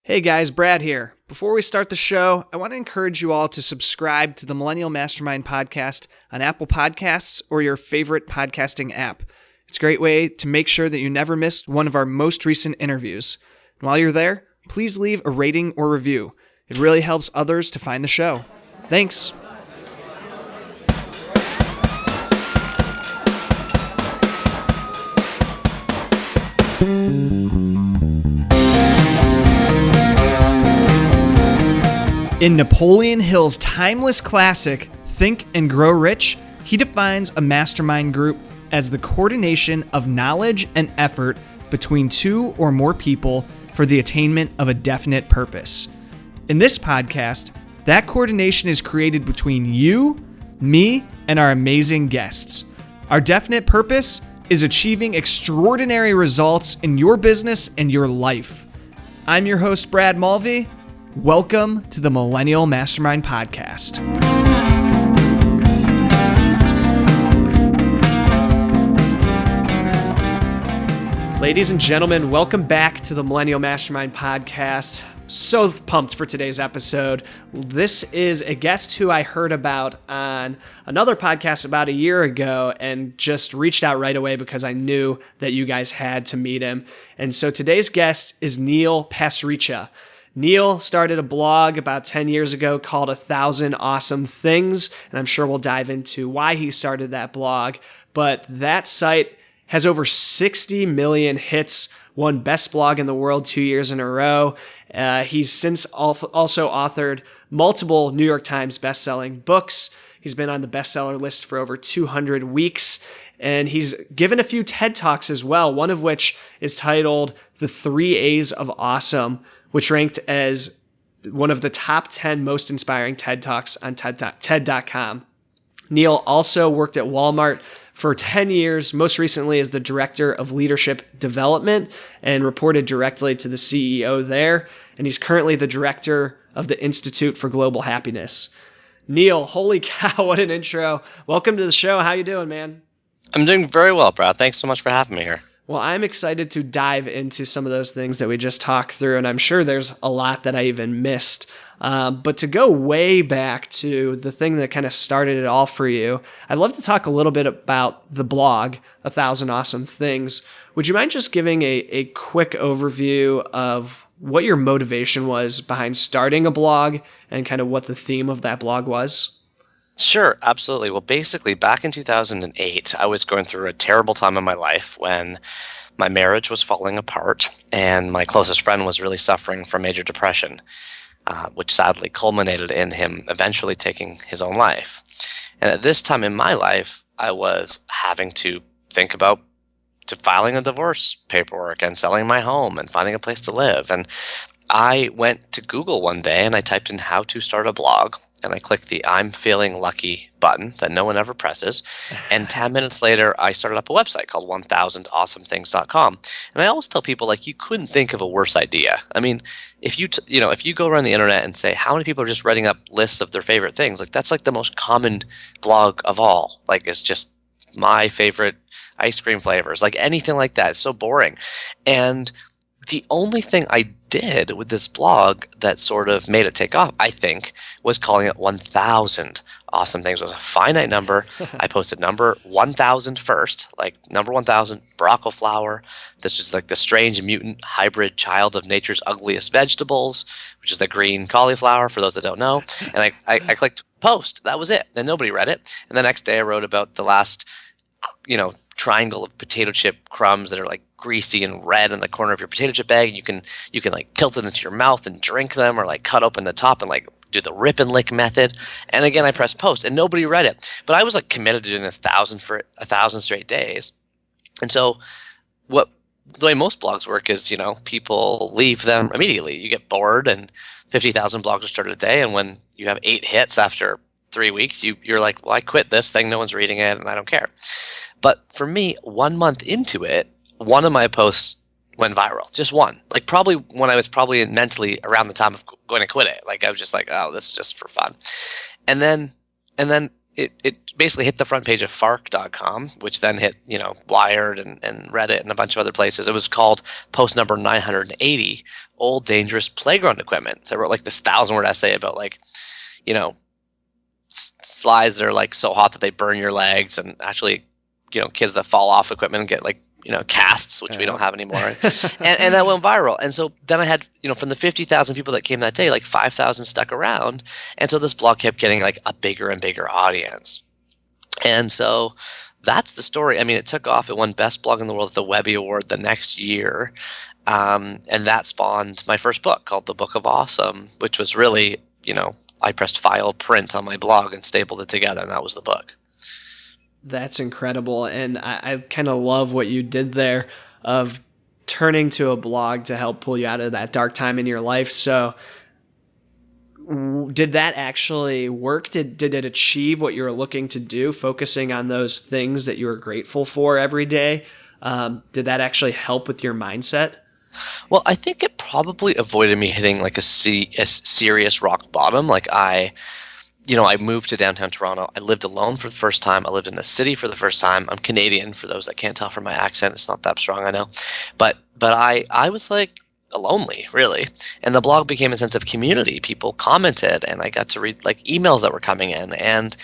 Hey guys, Brad here. Before we start the show, I want to encourage you all to subscribe to the Millennial Mastermind podcast on Apple Podcasts or your favorite podcasting app. It's a great way to make sure that you never miss one of our most recent interviews. And while you're there, please leave a rating or review. It really helps others to find the show. Thanks. In Napoleon Hill's timeless classic, Think and Grow Rich, he defines a mastermind group as the coordination of knowledge and effort between two or more people for the attainment of a definite purpose. In this podcast, that coordination is created between you, me, and our amazing guests. Our definite purpose is achieving extraordinary results in your business and your life. I'm your host, Brad Mulvey. Welcome to the Millennial Mastermind Podcast. Ladies and gentlemen, welcome back to the Millennial Mastermind Podcast. So pumped for today's episode. This is a guest who I heard about on another podcast about a year ago and just reached out right away because I knew that you guys had to meet him. And so today's guest is Int'l Pasricha. Int'l started a blog about 10 years ago called 1,000 Awesome Things, and I'm sure we'll dive into why he started that blog. But that site has over 60 million hits, won Best Blog in the World 2 years in a row. He's since also authored multiple New York Times best-selling books. He's been on the bestseller list for over 200 weeks, and he's given a few TED Talks as well, one of which is titled The 3 A's of Awesome, which ranked as one of the top 10 most inspiring TED Talks on TED.com. Int'l also worked at Walmart for 10 years, most recently as the Director of Leadership Development, and reported directly to the CEO there. And he's currently the Director of the Institute for Global Happiness. Int'l, holy cow, what an intro. Welcome to the show. How you doing, man? I'm doing very well, Brad. Thanks so much for having me here. Well, I'm excited to dive into some of those things that we just talked through, and I'm sure there's a lot that I even missed. But to go way back to the thing that kind of started it all for you, I'd love to talk a little bit about the blog, 1,000 Awesome Things. Would you mind just giving a quick overview of what your motivation was behind starting a blog and kind of what the theme of that blog was? Sure, absolutely. Well, basically, back in 2008, I was going through a terrible time in my life when my marriage was falling apart and my closest friend was really suffering from major depression, which sadly culminated in him eventually taking his own life. And at this time in my life, I was having to think about filing a divorce paperwork and selling my home and finding a place to live. And I went to Google one day and I typed in how to start a blog, and I clicked the I'm feeling lucky button that no one ever presses. And 10 minutes later, I started up a website called 1000awesomethings.com. And I always tell people, like, you couldn't think of a worse idea. I mean, if you go around the internet and say how many people are just writing up lists of their favorite things, like that's like the most common blog of all. Like, it's just my favorite ice cream flavors, like anything like that. It's so boring. And the only thing I did with this blog that sort of made it take off, I think, was calling it 1,000 Awesome Things. It was a finite number. I posted number 1,000 first, like number 1,000, broccoli. This is like the strange mutant hybrid child of nature's ugliest vegetables, which is the green cauliflower, for those that don't know. And I clicked post. That was it. And nobody read it. And the next day I wrote about the last, triangle of potato chip crumbs that are like greasy and red in the corner of your potato chip bag, and you can like tilt it into your mouth and drink them, or like cut open the top and like do the rip and lick method. And again, I pressed post and nobody read it, but I was like committed to doing 1,000 for 1,000 straight days. And so the way most blogs work is, people leave them immediately. You get bored, and 50,000 blogs are started a day, and when you have 8 hits after 3 weeks, you're like, well, I quit this thing, no one's reading it, and I don't care. But for me, 1 month into it, one of my posts went viral. Just one. Like, probably when I was probably mentally around the time of going to quit it. Like, I was just like, oh, this is just for fun. And then it basically hit the front page of Fark.com, which then hit, Wired and Reddit and a bunch of other places. It was called post number 980, Old Dangerous Playground Equipment. So I wrote like this 1,000-word essay about like, slides that are like so hot that they burn your legs, and actually, kids that fall off equipment and get like, casts, which we don't have anymore. and that went viral. And so then I had, from the 50,000 people that came that day, like 5,000 stuck around. And so this blog kept getting like a bigger and bigger audience. And so that's the story. I mean, it took off. It won Best Blog in the World at the Webby Award the next year. And that spawned my first book called The Book of Awesome, which was really, I pressed file print on my blog and stapled it together, and that was the book. That's incredible. And I kind of love what you did there of turning to a blog to help pull you out of that dark time in your life. So did that actually work? Did it achieve what you were looking to do, focusing on those things that you were grateful for every day? Did that actually help with your mindset? Well, I think it probably avoided me hitting like a serious rock bottom. Like I moved to downtown Toronto. I lived alone for the first time. I lived in a city for the first time. I'm Canadian, for those that can't tell from my accent. It's not that strong, I know. But I was like lonely, really. And the blog became a sense of community. People commented, and I got to read like emails that were coming in, and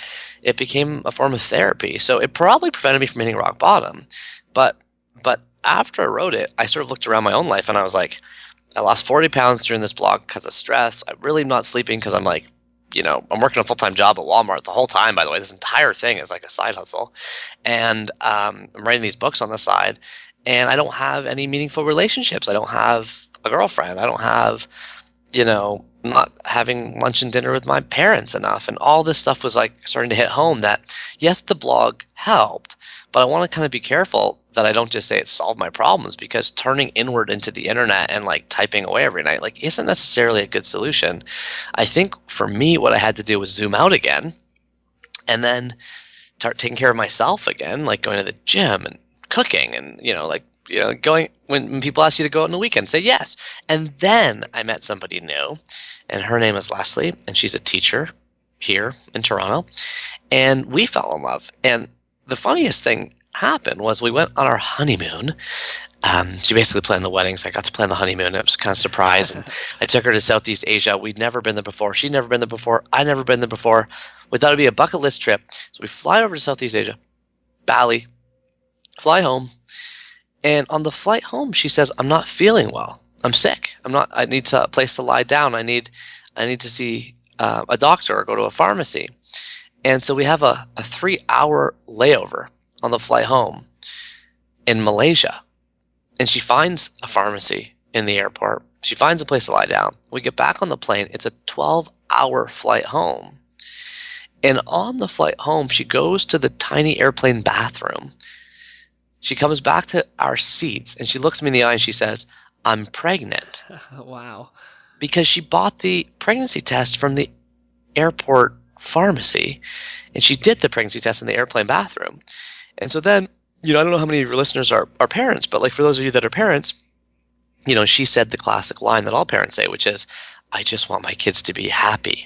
it became a form of therapy. So it probably prevented me from hitting rock bottom. But after I wrote it, I sort of looked around my own life, and I was like, I lost 40 pounds during this blog because of stress. I really am not sleeping because I'm like, I'm working a full-time job at Walmart the whole time, by the way. This entire thing is like a side hustle. And I'm writing these books on the side, and I don't have any meaningful relationships. I don't have a girlfriend. I don't have, not having lunch and dinner with my parents enough. And all this stuff was like starting to hit home that, yes, the blog helped, but I want to kind of be careful that I don't just say it solved my problems, because turning inward into the internet and like typing away every night like isn't necessarily a good solution. I think for me, what I had to do was zoom out again, and then start taking care of myself again, like going to the gym and cooking, and going when people ask you to go out on the weekend, say yes. And then I met somebody new, and her name is Leslie, and she's a teacher here in Toronto, and we fell in love. And the funniest thing happened was we went on our honeymoon. She basically planned the wedding, so I got to plan the honeymoon. It was kind of a surprise. And I took her to Southeast Asia. We'd never been there before. She'd never been there before. I'd never been there before. We thought it'd be a bucket list trip. So we fly over to Southeast Asia, Bali, fly home. And on the flight home, she says, I'm not feeling well. I'm sick. I need a place to lie down. I need to see a doctor or go to a pharmacy. And so we have a 3-hour layover on the flight home in Malaysia. And she finds a pharmacy in the airport. She finds a place to lie down. We get back on the plane. It's a 12-hour flight home. And on the flight home, she goes to the tiny airplane bathroom. She comes back to our seats, and she looks me in the eye and she says, I'm pregnant. Wow. Because she bought the pregnancy test from the airport pharmacy, and she did the pregnancy test in the airplane bathroom. And so then, I don't know how many of your listeners are parents, but like for those of you that are parents, she said the classic line that all parents say, which is, I just want my kids to be happy.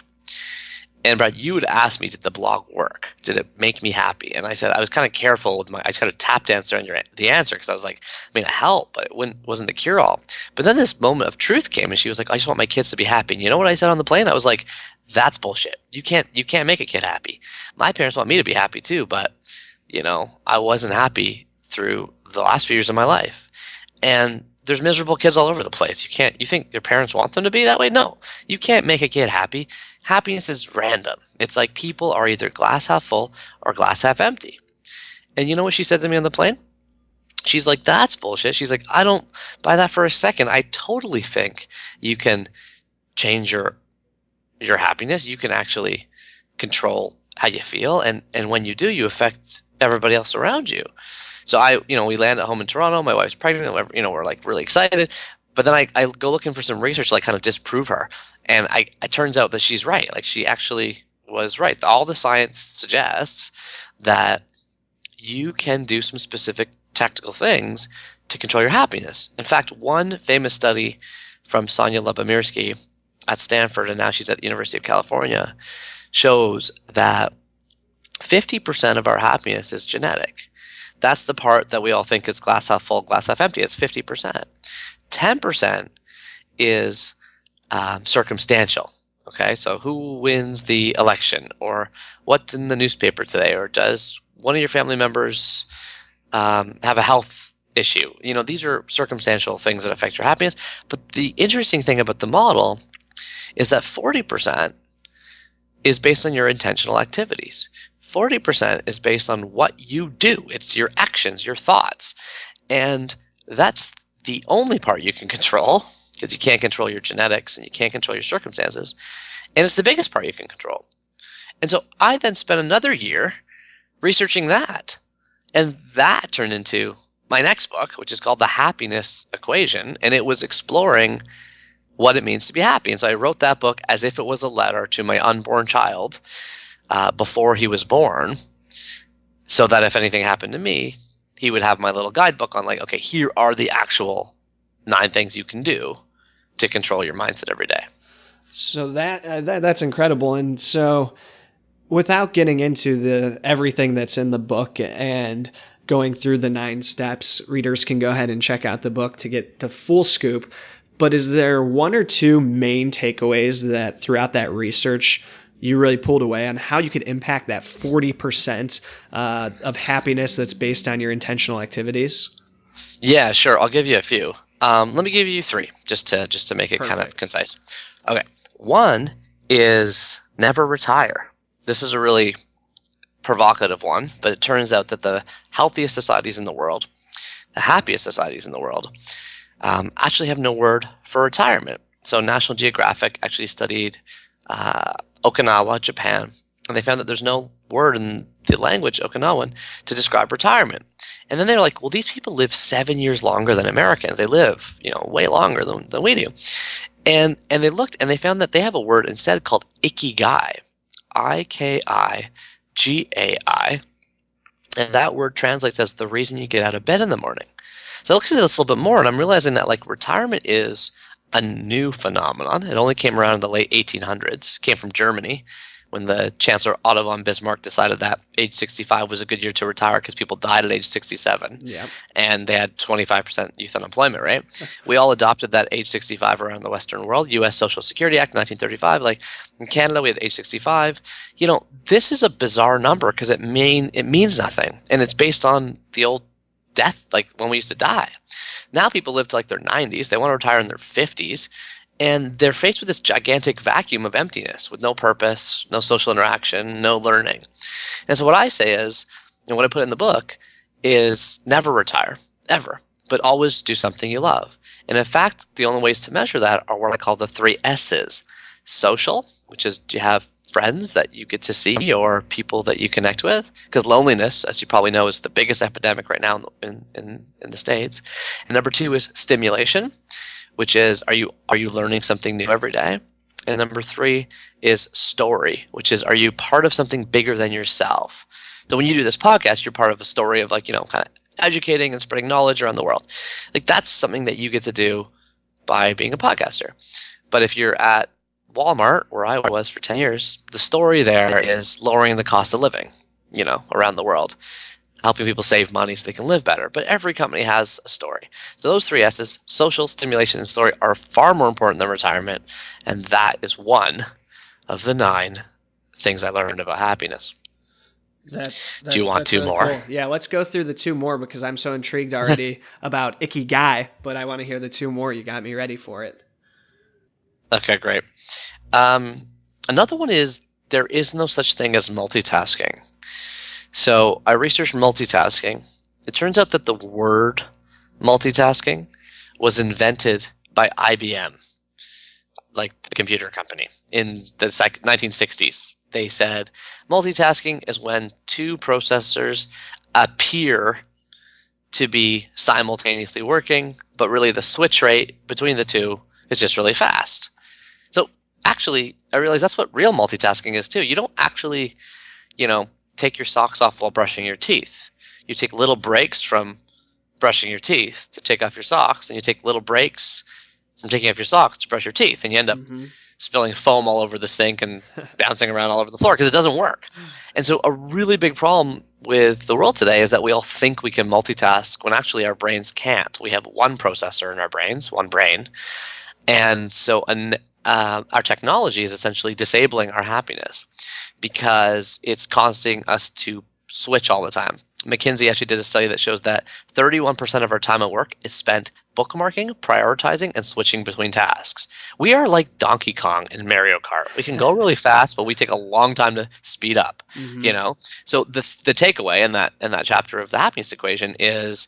And Brad, you would ask me, did the blog work? Did it make me happy? And I said, I was kind of careful with I just kind of tap danced on the answer, because I was like, it helped, but it wasn't the cure all. But then this moment of truth came, and she was like, I just want my kids to be happy. And you know what I said on the plane? I was like, that's bullshit. You can't make a kid happy. My parents want me to be happy too, but I wasn't happy through the last few years of my life. And there's miserable kids all over the place. You think your parents want them to be that way? No, you can't make a kid happy. Happiness is random. It's like people are either glass half full or glass half empty. And you know what she said to me on the plane? She's like, that's bullshit. She's like, I don't buy that for a second. I totally think you can change your happiness. You can actually control how you feel. And when you do, you affect everybody else around you. So we land at home in Toronto. My wife's pregnant. We're like really excited. But then I go looking for some research to like kind of disprove her. And it turns out that she's right. Like she actually was right. All the science suggests that you can do some specific tactical things to control your happiness. In fact, one famous study from Sonia Lubomirsky at Stanford, and now she's at the University of California, shows that 50% of our happiness is genetic. That's the part that we all think is glass half full, glass half empty. It's 50%. 10% is circumstantial. Okay, so who wins the election, or what's in the newspaper today, or does one of your family members have a health issue? These are circumstantial things that affect your happiness. But the interesting thing about the model is that 40% is based on your intentional activities. 40% is based on what you do. It's your actions, your thoughts. And that's the only part you can control, because you can't control your genetics and you can't control your circumstances. And it's the biggest part you can control. And so I then spent another year researching that. And that turned into my next book, which is called The Happiness Equation. And it was exploring what it means to be happy. And so I wrote that book as if it was a letter to my unborn child before he was born, so that if anything happened to me, he would have my little guidebook on, like, okay, here are the actual 9 things you can do to control your mindset every day. So that's incredible. And so, without getting into everything that's in the book and going through the 9 steps, readers can go ahead and check out the book to get the full scoop. But is there 1 or 2 main takeaways that throughout that research you really pulled away on how you could impact that 40% of happiness that's based on your intentional activities? Yeah, sure. I'll give you a few. Let me give you 3 just to make it Perfect. kind of concise. Okay. 1 is never retire. This is a really provocative one, but it turns out that the healthiest societies in the world, the happiest societies in the world, actually have no word for retirement. So National Geographic actually studied Okinawa, Japan, and they found that there's no word in the language Okinawan to describe retirement. And then they were like, well, these people live 7 years longer than Americans. They live, way longer than we do. And they looked and they found that they have a word instead called ikigai, Ikigai. And that word translates as the reason you get out of bed in the morning. So I looked into this a little bit more, and I'm realizing that, like, retirement is a new phenomenon. It only came around in the late 1800s. It came from Germany, when the Chancellor Otto von Bismarck decided that age 65 was a good year to retire because people died at age 67. Yep. And they had 25% youth unemployment, right? We all adopted that age 65 around the Western world. U.S. Social Security Act, 1935. Like, in Canada, we had age 65. This is a bizarre number because it means nothing. And it's based on the old death, like when we used to die. Now people live to like their 90s. They want to retire in their 50s. And they're faced with this gigantic vacuum of emptiness with no purpose, no social interaction, no learning. And so what I say is, and what I put in the book is never retire, ever, but always do something you love. And in fact, the only ways to measure that are what I call the 3 S's. Social, which is, do you have friends that you get to see or people that you connect with? Because loneliness, as you probably know, is the biggest epidemic right now in the States. And number 2 is stimulation, which is, are you learning something new every day? And number 3 is story, which is, are you part of something bigger than yourself? So when you do this podcast, you're part of a story of, like, kind of educating and spreading knowledge around the world. Like, that's something that you get to do by being a podcaster. But if you're at Walmart, where I was for 10 years, the story there is lowering the cost of living, around the world, helping people save money so they can live better. But every company has a story. So those 3 S's, social, stimulation, and story, are far more important than retirement. And that is one of the 9 things I learned about happiness. Do you want 2 really more? Cool. Yeah, let's go through the 2 more because I'm so intrigued already about ikigai, but I want to hear the 2 more. You got me ready for it. Okay, great. Another one is, there is no such thing as multitasking. So I researched multitasking. It turns out that the word multitasking was invented by IBM, like the computer company, in the 1960s. They said multitasking is when 2 processors appear to be simultaneously working, but really the switch rate between the 2 is just really fast. So actually, I realized that's what real multitasking is too. You don't actually, take your socks off while brushing your teeth. You take little breaks from brushing your teeth to take off your socks, and you take little breaks from taking off your socks to brush your teeth, and you end up spilling foam all over the sink and bouncing around all over the floor because it doesn't work. And so a really big problem with the world today is that we all think we can multitask when actually our brains can't. We have one processor in our brains, one brain. And so our technology is essentially disabling our happiness because it's causing us to switch all the time. McKinsey actually did a study that shows that 31% of our time at work is spent bookmarking, prioritizing, and switching between tasks. We are like Donkey Kong in Mario Kart. We can go really fast, but we take a long time to speed up. Mm-hmm. You know, so the takeaway in that chapter of the happiness equation is,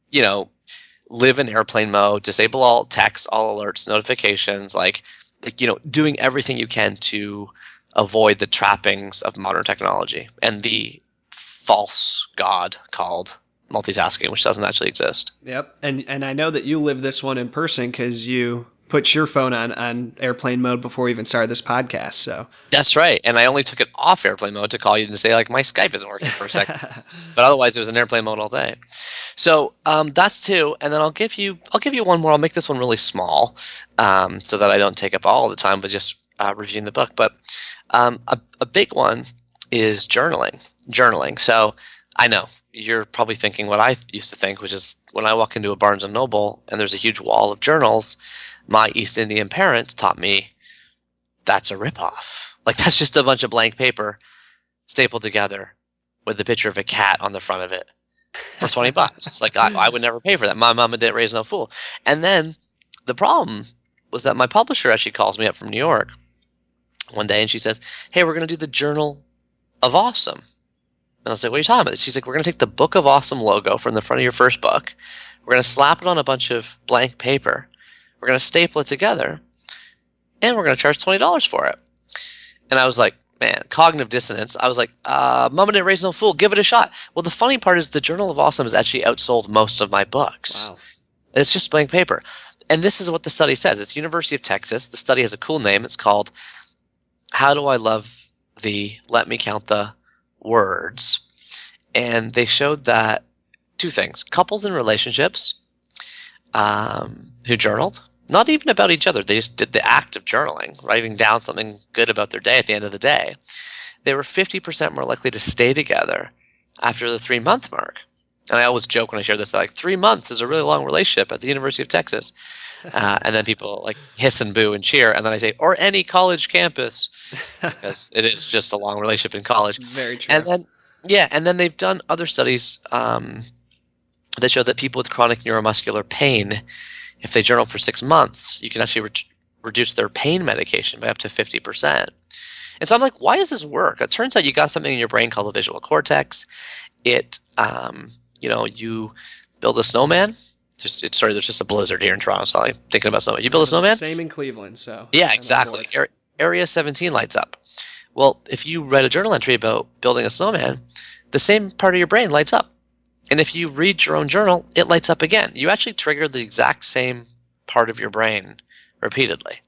you know, live in airplane mode, disable all texts, all alerts, notifications, like you know, doing everything you can to avoid the trappings of modern technology and the false god called multitasking, which doesn't actually exist. Yep. And I know that you live this one in person because you put your phone on airplane mode before we even started this podcast. So that's right. And I only took it off airplane mode to call you and say, like, my Skype isn't working for a second. But otherwise, it was in airplane mode all day. So that's two. And then I'll give you one more. I'll make this one really small so that I don't take up all the time, but just reviewing the book. But a big one is journaling. So I know you're probably thinking what I used to think, which is when I walk into a Barnes & Noble and there's a huge wall of journals, my East Indian parents taught me that's a ripoff. Like, that's just a bunch of blank paper stapled together with the picture of a cat on the front of it for $20. Like, I would never pay for that. My mama didn't raise no fool. And then the problem was that my publisher actually calls me up from New York one day and she says, hey, we're going to do the Journal of Awesome. And I was like, what are you talking about? She's like, we're going to take the Book of Awesome logo from the front of your first book. We're going to slap it on a bunch of blank paper. We're going to staple it together. And we're going to charge $20 for it. And I was like, man, cognitive dissonance. I was like, Mama didn't raise no fool. Give it a shot. Well, the funny part is the Journal of Awesome has actually outsold most of my books. Wow. It's just blank paper. And this is what the study says. It's University of Texas. The study has a cool name. It's called How Do I Love Thee? Let Me Count the Words. And they showed that two things. Couples in relationships who journaled, not even about each other. They just did the act of journaling, writing down something good about their day at the end of the day. They were 50% more likely to stay together after the 3-month mark. And I always joke when I share this, like 3 months is a really long relationship at the University of Texas. And then people like hiss and boo and cheer. And then I say, or any college campus, because it is just a long relationship in college. Very true. And then they've done other studies that show that people with chronic neuromuscular pain, if they journal for 6 months, you can actually reduce their pain medication by up to 50%. And so I'm like, why does this work? It turns out you got something in your brain called the visual cortex. It, you build a snowman. There's just a blizzard here in Toronto, so I'm thinking about snowman. You build a snowman? Same in Cleveland, so. Yeah, exactly. Area 17 lights up. Well, if you write a journal entry about building a snowman, the same part of your brain lights up. And if you read your own journal, it lights up again. You actually trigger the exact same part of your brain repeatedly.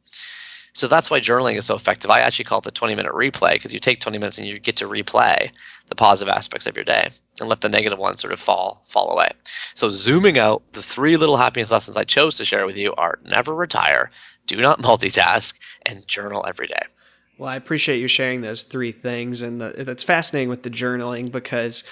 So that's why journaling is so effective. I actually call it the 20-minute replay, because you take 20 minutes and you get to replay the positive aspects of your day and let the negative ones sort of fall away. So zooming out, the 3 little happiness lessons I chose to share with you are never retire, do not multitask, and journal every day. Well, I appreciate you sharing those 3 things. And it's fascinating with the journaling, because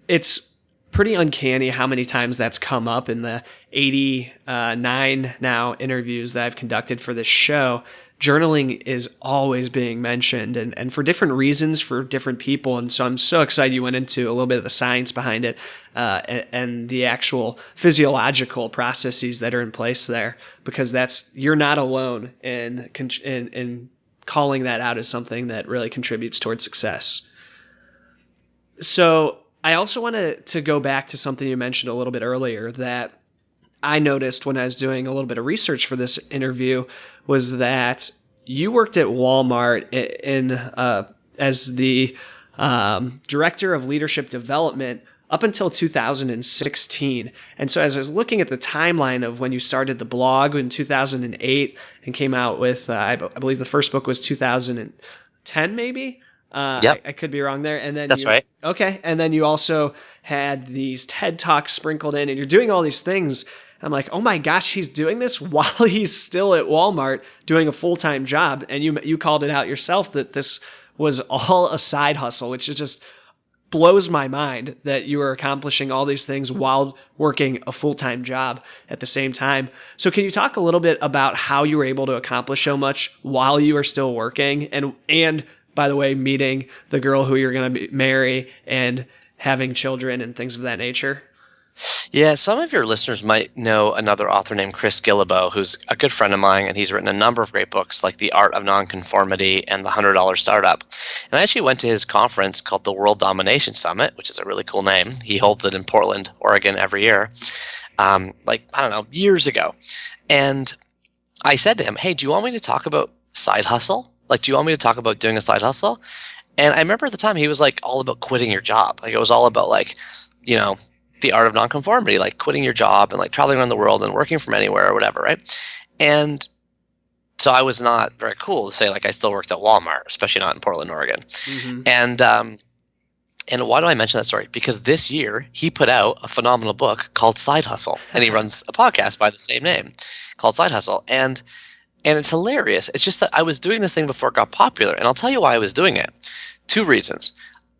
it's pretty uncanny how many times that's come up in the 89 now interviews that I've conducted for this show. Journaling is always being mentioned, and for different reasons for different people. And so I'm so excited you went into a little bit of the science behind it and the actual physiological processes that are in place there, because you're not alone in calling that out as something that really contributes towards success. So I also wanted to go back to something you mentioned a little bit earlier that I noticed when I was doing a little bit of research for this interview, was that you worked at Walmart as the director of leadership development up until 2016. And so as I was looking at the timeline of when you started the blog in 2008 and came out with, I believe the first book was 2010 maybe? Yep. I could be wrong there. And then That's right. Okay. And then you also had these TED Talks sprinkled in, and you're doing all these things. I'm like, oh my gosh, he's doing this while he's still at Walmart doing a full-time job. And you called it out yourself that this was all a side hustle, which is just blows my mind that you are accomplishing all these things while working a full-time job at the same time. So can you talk a little bit about how you were able to accomplish so much while you were still working and by the way, meeting the girl who you're going to marry and having children and things of that nature? Yeah, some of your listeners might know another author named Chris Guillebeau, who's a good friend of mine, and he's written a number of great books like The Art of Nonconformity and The $100 Startup. And I actually went to his conference called the World Domination Summit, which is a really cool name. He holds it in Portland, Oregon every year, years ago. And I said to him, hey, do you want me to talk about side hustle? Like, do you want me to talk about doing a side hustle? And I remember at the time he was like all about quitting your job. Like, it was all about like, the art of nonconformity, like quitting your job and like traveling around the world and working from anywhere or whatever, right? And so I was not very cool to say like I still worked at Walmart, especially not in Portland, Oregon. Mm-hmm. And why do I mention that story? Because this year he put out a phenomenal book called Side Hustle, and he runs a podcast by the same name called Side Hustle. And it's hilarious. It's just that I was doing this thing before it got popular, and I'll tell you why I was doing it. 2 reasons.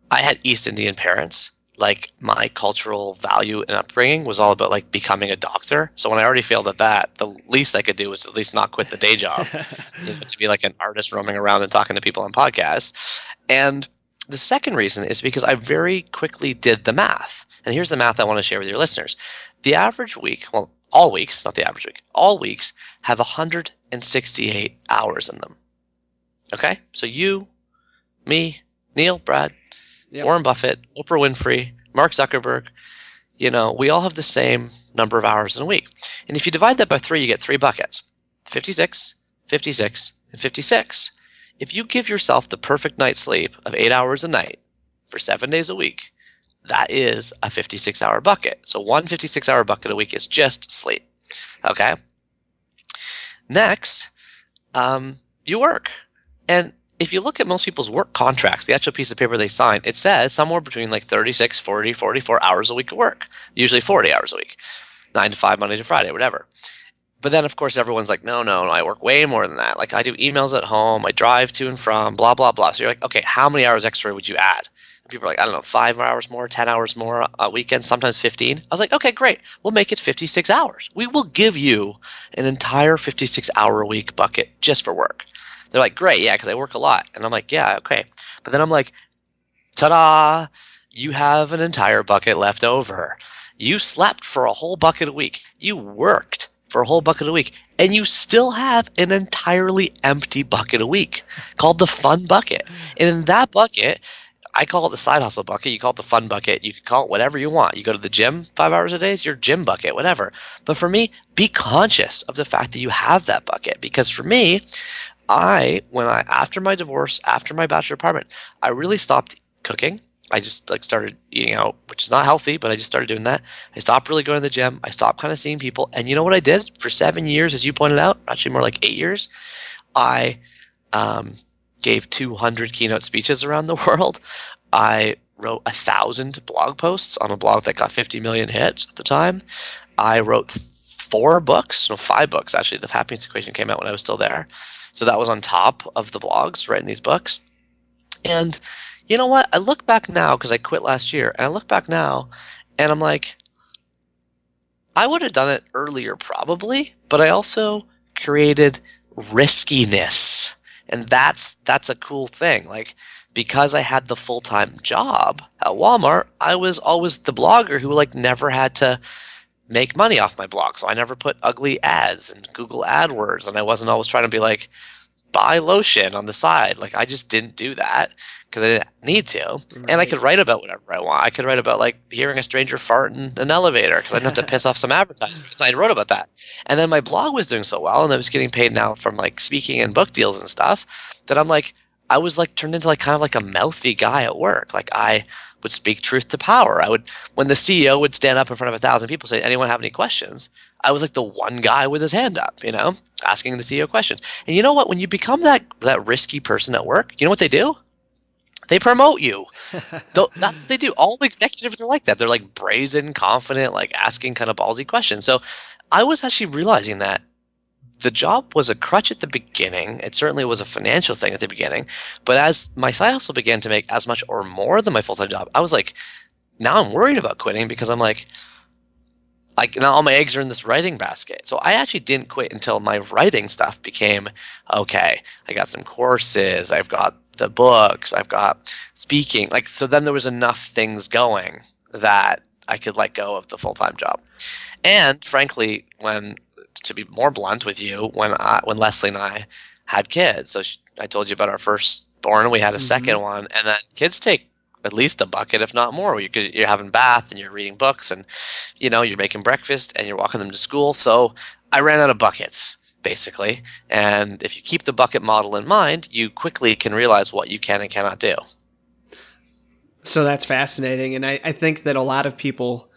I had East Indian parents. Like my cultural value and upbringing was all about like becoming a doctor. So when I already failed at that, the least I could do was at least not quit the day job, to be like an artist roaming around and talking to people on podcasts. And the second reason is because I very quickly did the math. And here's the math I want to share with your listeners. The average week, well, all weeks, not the average week, all weeks have 168 hours in them. Okay? So you, me, Neil, Brad, yep. Warren Buffett, Oprah Winfrey, Mark Zuckerberg, we all have the same number of hours in a week. And if you divide that by 3, you get 3 buckets, 56, 56, and 56. If you give yourself the perfect night's sleep of 8 hours a night for 7 days a week, that is a 56-hour bucket. So one 56-hour bucket a week is just sleep. Okay? Next, you work. And if you look at most people's work contracts, the actual piece of paper they sign, it says somewhere between like 36, 40, 44 hours a week of work, usually 40 hours a week, 9 to 5, Monday to Friday, whatever. But then, of course, everyone's like, no, I work way more than that. Like I do emails at home, I drive to and from, blah, blah, blah. So you're like, okay, how many hours extra would you add? And people are like, I don't know, 5 hours more, 10 hours more a weekend, sometimes 15. I was like, okay, great. We'll make it 56 hours. We will give you an entire 56-hour a week bucket just for work. They're like, great, yeah, because I work a lot. And I'm like, yeah, okay. But then I'm like, ta-da, you have an entire bucket left over. You slept for a whole bucket a week. You worked for a whole bucket a week. And you still have an entirely empty bucket a week called the fun bucket. And in that bucket, I call it the side hustle bucket. You call it the fun bucket. You can call it whatever you want. You go to the gym 5 hours a day, it's your gym bucket, whatever. But for me, be conscious of the fact that you have that bucket. Because for me, after my divorce, after my bachelor apartment, I really stopped cooking. I just started eating out, which is not healthy, but I just started doing that. I stopped really going to the gym. I stopped kind of seeing people. And you know what I did for 7 years, as you pointed out, actually more like 8 years? I gave 200 keynote speeches around the world. I wrote 1,000 blog posts on a blog that got 50 million hits at the time. I wrote 5 books, actually. The Happiness Equation came out when I was still there. So that was on top of the blogs, writing these books. And you know what? I look back now, because I quit last year, and I look back now, and I'm like, I would have done it earlier probably, but I also created riskiness. And that's a cool thing. Like, because I had the full-time job at Walmart, I was always the blogger who like never had to make money off my blog. So I never put ugly ads in Google AdWords, and I wasn't always trying to be like, buy lotion on the side. Like, I just didn't do that because I didn't need to. Right. And I could write about whatever I want. I could write about like hearing a stranger fart in an elevator because I didn't have to piss off some advertisers. So I wrote about that. And then my blog was doing so well, and I was getting paid now from like speaking and book deals and stuff, that I'm like, I was like turned into like kind of like a mouthy guy at work. Like, I would speak truth to power. I would, when the CEO would stand up in front of 1,000 people, say, anyone have any questions? I was like the one guy with his hand up, asking the CEO questions. And you know what? When you become that risky person at work, you know what they do? They promote you. That's what they do. All the executives are like that. They're like brazen, confident, like asking kind of ballsy questions. So I was actually realizing that the job was a crutch at the beginning. It certainly was a financial thing at the beginning. But as my side hustle began to make as much or more than my full-time job, I was like, now I'm worried about quitting because I'm like now all my eggs are in this writing basket. So I actually didn't quit until my writing stuff became okay. I got some courses. I've got the books. I've got speaking. So then there was enough things going that I could let go of the full-time job. And frankly, to be more blunt with you, when Leslie and I had kids, so I told you about our firstborn, we had a second one, and then kids take at least a bucket, if not more. You're having bath and you're reading books and you're making breakfast and you're walking them to school. So I ran out of buckets, basically. And if you keep the bucket model in mind, you quickly can realize what you can and cannot do. So that's fascinating. And I think that a lot of people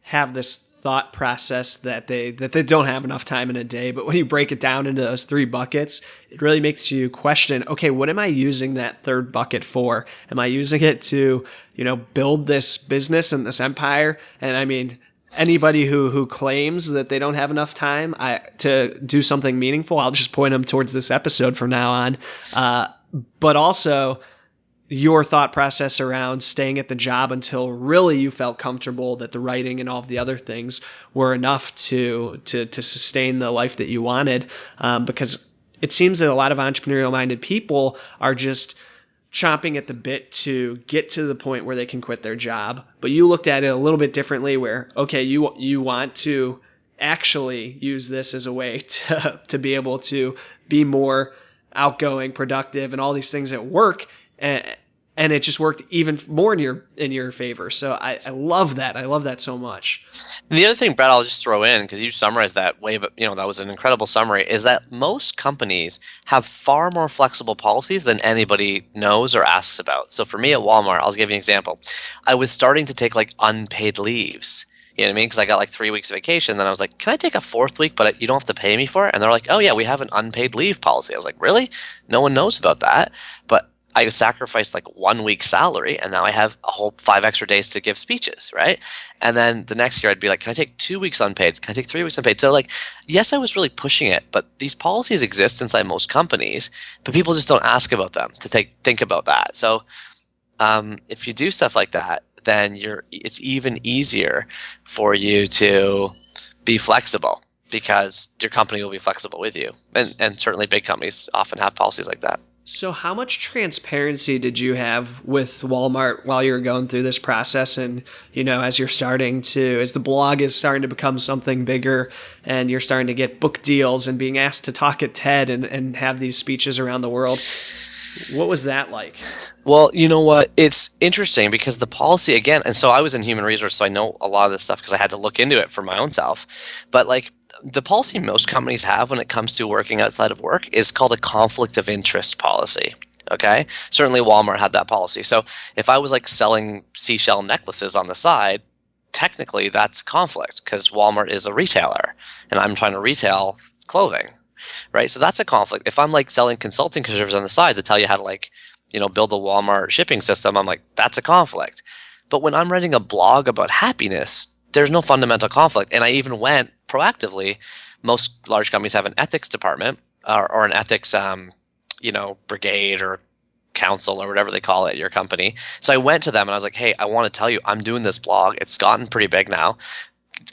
have this thought process that they don't have enough time in a day, but when you break it down into those 3 buckets, it really makes you question, okay, what am I using that third bucket for? Am I using it to, build this business and this empire? And I mean, anybody who claims that they don't have enough time to do something meaningful, I'll just point them towards this episode from now on. But also your thought process around staying at the job until really you felt comfortable that the writing and all of the other things were enough to sustain the life that you wanted. Because it seems that a lot of entrepreneurial minded people are just chomping at the bit to get to the point where they can quit their job. But you looked at it a little bit differently where, okay, you want to actually use this as a way to be able to be more outgoing, productive, and all these things at work. And it just worked even more in your favor. So I love that. I love that so much. The other thing, Brad, I'll just throw in, because you summarized that way, but that was an incredible summary, is that most companies have far more flexible policies than anybody knows or asks about. So for me at Walmart, I'll give you an example. I was starting to take unpaid leaves. You know what I mean? Because I got 3 weeks of vacation. Then I was like, can I take a 4th week, but you don't have to pay me for it? And they're like, oh yeah, we have an unpaid leave policy. I was like, really? No one knows about that. But I sacrificed 1 week's salary, and now I have a whole 5 extra days to give speeches, right? And then the next year I'd be like, can I take 2 weeks unpaid? Can I take 3 weeks unpaid? So yes, I was really pushing it, but these policies exist inside most companies, but people just don't ask about them to think about that. So if you do stuff like that, then it's even easier for you to be flexible, because your company will be flexible with you. And certainly big companies often have policies like that. So how much transparency did you have with Walmart while you were going through this process? And, as the blog is starting to become something bigger and you're starting to get book deals and being asked to talk at TED and have these speeches around the world, what was that like? Well, you know what? It's interesting because the policy, again, and so I was in human resource, so I know a lot of this stuff because I had to look into it for my own self. But the policy most companies have when it comes to working outside of work is called a conflict of interest policy. Okay? Certainly Walmart had that policy. So if I was selling seashell necklaces on the side, technically that's a conflict because Walmart is a retailer and I'm trying to retail clothing. Right? So that's a conflict. If I'm selling consulting services on the side to tell you how to build a Walmart shipping system, I'm like, that's a conflict. But when I'm writing a blog about happiness, there's no fundamental conflict. And I even went proactively. Most large companies have an ethics department or an ethics, brigade or council or whatever they call it at your company. So I went to them and I was like, hey, I want to tell you, I'm doing this blog. It's gotten pretty big now.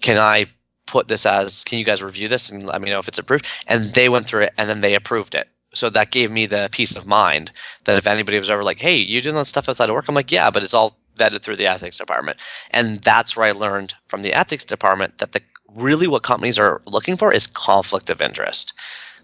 Can I put this can you guys review this and let me know if it's approved? And they went through it and then they approved it. So that gave me the peace of mind that if anybody was ever like, hey, you doing that stuff outside of work? I'm like, yeah, but it's all vetted through the ethics department. And that's where I learned from the ethics department that really what companies are looking for is conflict of interest.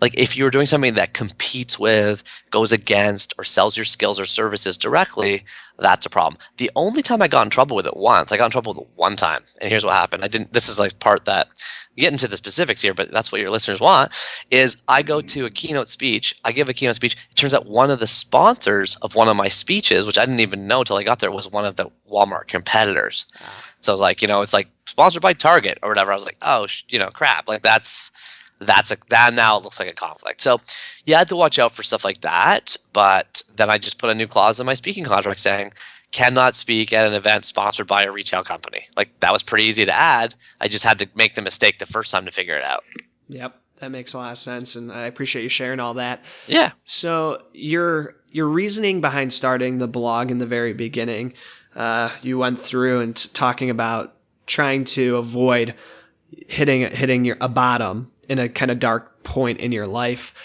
If you're doing something that competes with, goes against, or sells your skills or services directly, that's a problem. The only time I got in trouble with it I got in trouble with it one time. And here's what happened. This is part that, get into the specifics here, but that's what your listeners want, is I go to a keynote speech. I give a keynote speech. It turns out one of the sponsors of one of my speeches, which I didn't even know until I got there, was one of the Walmart competitors. So I was like, it's sponsored by Target or whatever. I was like, oh, crap. That's that now it looks like a conflict. So you had to watch out for stuff like that. But then I just put a new clause in my speaking contract saying, cannot speak at an event sponsored by a retail company. Like, that was pretty easy to add. I just had to make the mistake the first time to figure it out. Yep, that makes a lot of sense, and I appreciate you sharing all that. Yeah. So your reasoning behind starting the blog in the very beginning, you went through and talking about trying to avoid hitting a bottom in a kind of dark point in your life.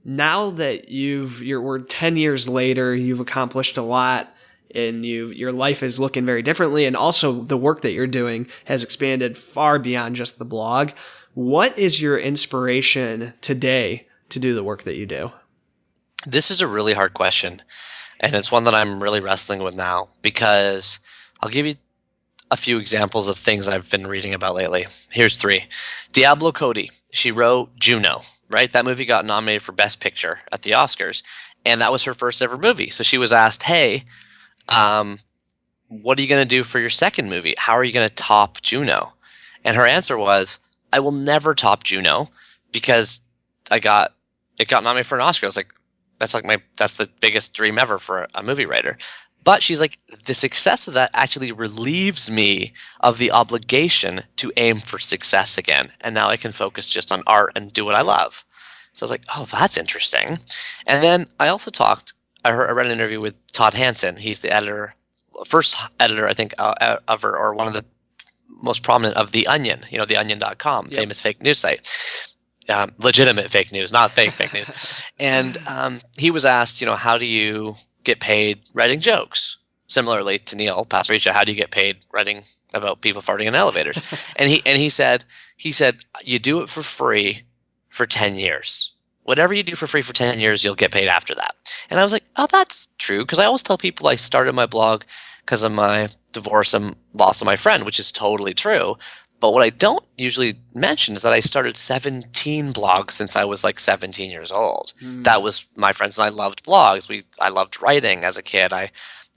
Now that we're 10 years later, you've accomplished a lot, and your life is looking very differently, and also the work that you're doing has expanded far beyond just the blog. What is your inspiration today to do the work that you do? This is a really hard question, and it's one that I'm really wrestling with now, because I'll give you a few examples of things I've been reading about lately. Here's 3. Diablo Cody. She wrote Juno, right? That movie got nominated for Best Picture at the Oscars, and that was her first ever movie. So she was asked, hey, what are you going to do for your second movie? How are you going to top Juno? And her answer was, I will never top Juno because it got nominated for an Oscar. I was like, that's the biggest dream ever for a movie writer. But she's like, the success of that actually relieves me of the obligation to aim for success again. And now I can focus just on art and do what I love. So I was like, oh, that's interesting. And then I also I read an interview with Todd Hansen. He's the first editor, I think, ever, or one of the most prominent of The Onion, theonion.com, Yep. famous fake news site. Legitimate fake news, not fake news. And he was asked, how do you get paid writing jokes? Similarly to Neil Pasricha, how do you get paid writing about people farting in elevators? and he said, you do it for free for 10 years. Whatever you do for free for 10 years, you'll get paid after that. And I was like, oh, that's true. Because I always tell people I started my blog because of my divorce and loss of my friend, which is totally true. But what I don't usually mention is that I started 17 blogs since I was like 17 years old. That was my friends and I loved blogs. I loved writing as a kid. I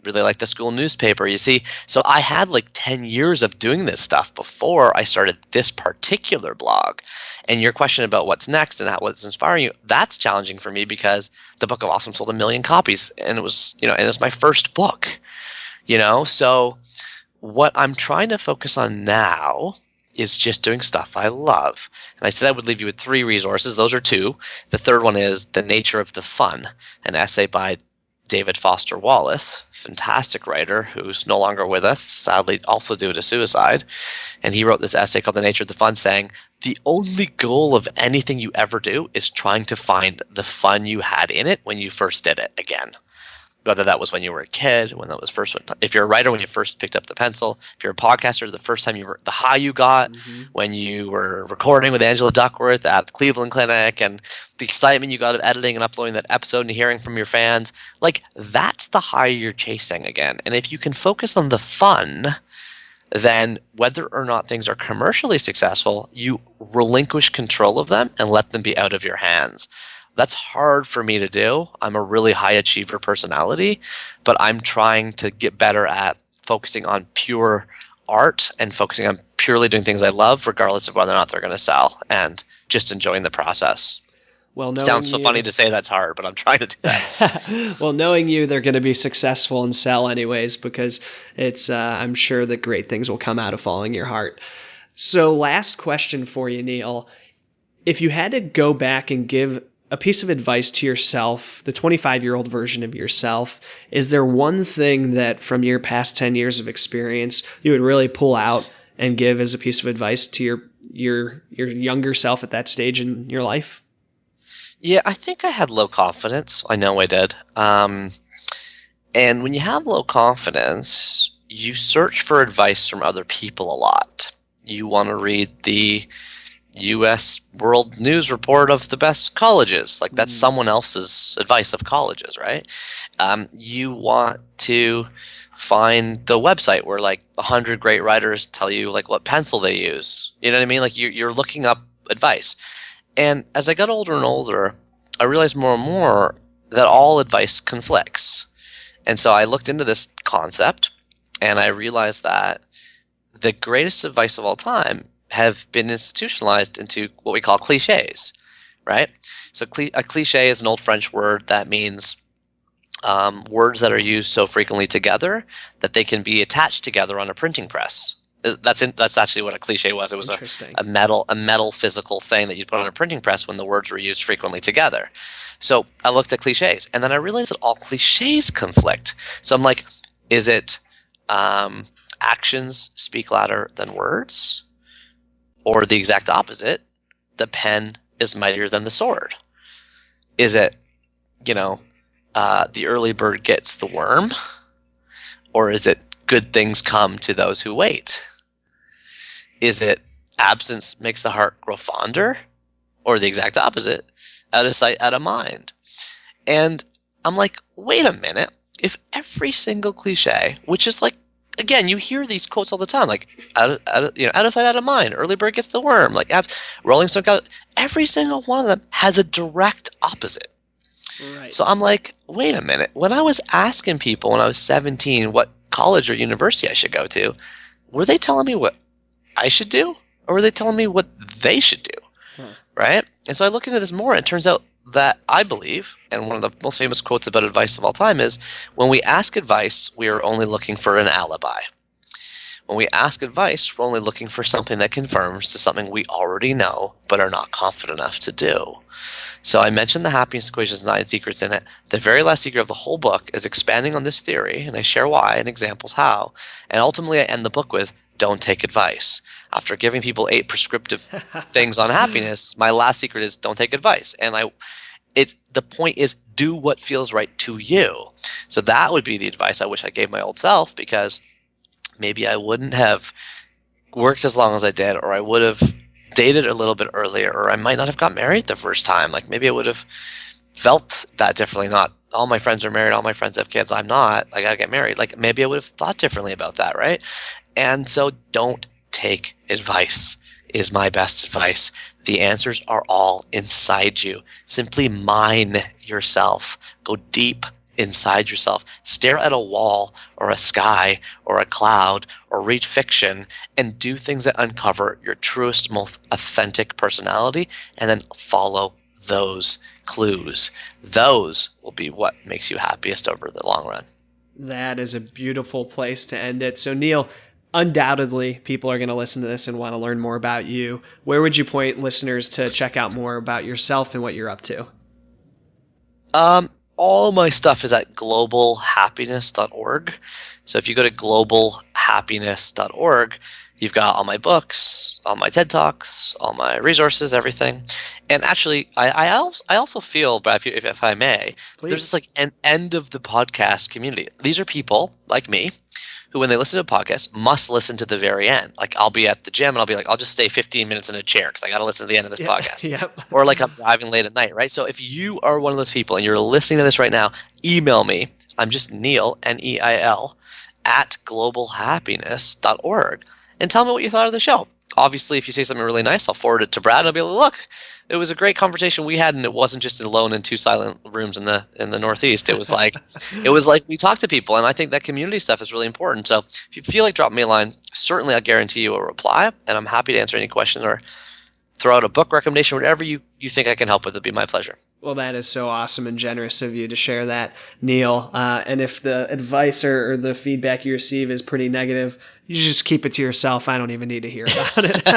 really liked the school newspaper, you see. So I had like 10 years of doing this stuff before I started this particular blog. And your question about what's next and what's inspiring you, that's challenging for me because the Book of Awesome sold 1 million copies, and it was, and it's my first book, So what I'm trying to focus on now is just doing stuff I love. And I said I would leave you with 3 resources. Those are 2. The third one is The Nature of the Fun, an essay by David Foster Wallace, fantastic writer who's no longer with us, sadly also due to suicide. And he wrote this essay called The Nature of the Fun, saying, the only goal of anything you ever do is trying to find the fun you had in it when you first did it again. Whether that was when you were a kid, when that was first, if you're a writer, when you first picked up the pencil, if you're a podcaster, the first time the high you got when you were recording with Angela Duckworth at the Cleveland Clinic, and the excitement you got of editing and uploading that episode and hearing from your fans, like that's the high you're chasing again. And if you can focus on the fun, then whether or not things are commercially successful, you relinquish control of them and let them be out of your hands. That's hard for me to do. I'm a really high achiever personality, but I'm trying to get better at focusing on pure art and focusing on purely doing things I love, regardless of whether or not they're going to sell, and just enjoying the process. Well, sounds so funny to say that's hard, but I'm trying to do that. Well, knowing you, they're going to be successful and sell anyways, because it's I'm sure that great things will come out of following your heart. So last question for you, Neil. If you had to go back and give a piece of advice to yourself, the 25-year-old version of yourself, is there one thing that from your past 10 years of experience you would really pull out and give as a piece of advice to your younger self at that stage in your life? Yeah, I think I had low confidence. I know I did. And when you have low confidence, you search for advice from other people a lot. You want to read the U.S. World News Report of the best colleges. Like, that's someone else's advice of colleges, right? You want to find the website where, like, 100 great writers tell you, like, what pencil they use. You know what I mean? Like, you're looking up advice. And as I got older and older, I realized more and more that all advice conflicts. And so I looked into this concept, and I realized that the greatest advice of all time have been institutionalized into what we call cliches, right? So a cliche is an old French word that means words that are used so frequently together that they can be attached together on a printing press. That's actually what a cliche was. It was a metal physical thing that you'd put on a printing press when the words were used frequently together. So I looked at cliches, and then I realized that all cliches conflict. So I'm like, is it actions speak louder than words? Or the exact opposite, the pen is mightier than the sword? Is it, the early bird gets the worm? Or is it good things come to those who wait? Is it absence makes the heart grow fonder? Or the exact opposite, out of sight, out of mind? And I'm like, wait a minute. If every single cliche, which is like, again, you hear these quotes all the time, like out of sight, out of mind. Early bird gets the worm. Like Rolling Stone. Every single one of them has a direct opposite. Right. So I'm like, wait a minute. When I was asking people when I was 17 what college or university I should go to, were they telling me what I should do, or were they telling me what they should do? Right? And so I look into this more, and it turns out that I believe, and one of the most famous quotes about advice of all time is, when we ask advice, we are only looking for an alibi. When we ask advice, we're only looking for something that confirms to something we already know but are not confident enough to do. So I mentioned the happiness equation's 9 secrets in it. The very last secret of the whole book is expanding on this theory, and I share why and examples how. And ultimately I end the book with, don't take advice. After giving people 8 prescriptive things on happiness, my last secret is don't take advice. And the point is, do what feels right to you. So that would be the advice I wish I gave my old self, because maybe I wouldn't have worked as long as I did, or I would have dated a little bit earlier, or I might not have got married the first time. Like maybe I would have felt that differently. Not all my friends are married, all my friends have kids, I'm not. I gotta get married. Like maybe I would have thought differently about that, right? And so don't take advice is my best advice. The answers are all inside you. Simply mine yourself. Go deep inside yourself. Stare at a wall or a sky or a cloud or read fiction and do things that uncover your truest, most authentic personality, and then follow those clues. Those will be what makes you happiest over the long run. That is a beautiful place to end it. So Neil, undoubtedly people are going to listen to this and want to learn more about you. Where would you point listeners to check out more about yourself and what you're up to? All my stuff is at globalhappiness.org. So if you go to globalhappiness.org, you've got all my books, all my TED Talks, all my resources, everything. And actually, I also feel, but if I may, Please. There's just like an end of the podcast community. These are people like me who, when they listen to a podcast, must listen to the very end. Like I'll be at the gym and I'll be like, I'll just stay 15 minutes in a chair because I got to listen to the end of this podcast. Yep. Or like I'm driving late at night, right? So if you are one of those people and you're listening to this right now, email me. I'm just Neil, Neil, at globalhappiness.org, and tell me what you thought of the show. Obviously, if you say something really nice, I'll forward it to Brad and I'll be like, look, it was a great conversation we had, and it wasn't just alone in 2 silent rooms in the Northeast. It was like we talked to people, and I think that community stuff is really important. So if you feel like dropping me a line, certainly I'll guarantee you a reply, and I'm happy to answer any question or throw out a book recommendation, whatever you think I can help with. It'd be my pleasure. Well, that is so awesome and generous of you to share that, Neil. And if the advice or the feedback you receive is pretty negative, you just keep it to yourself. I don't even need to hear about it.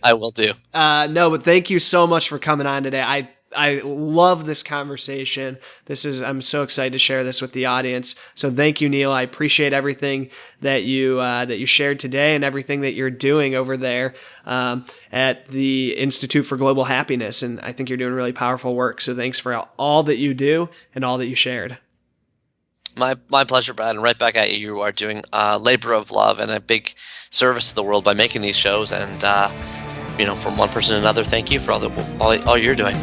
I will do. No, but thank you so much for coming on today. I love this conversation. I'm so excited to share this with the audience. So thank you, Neil. I appreciate everything that you shared today and everything that you're doing over there at the Institute for Global Happiness. And I think you're doing really powerful work. So thanks for all that you do and all that you shared. My pleasure, Brad. And right back at you. You are doing a labor of love and a big service to the world by making these shows. And from one person to another, thank you for all you're doing.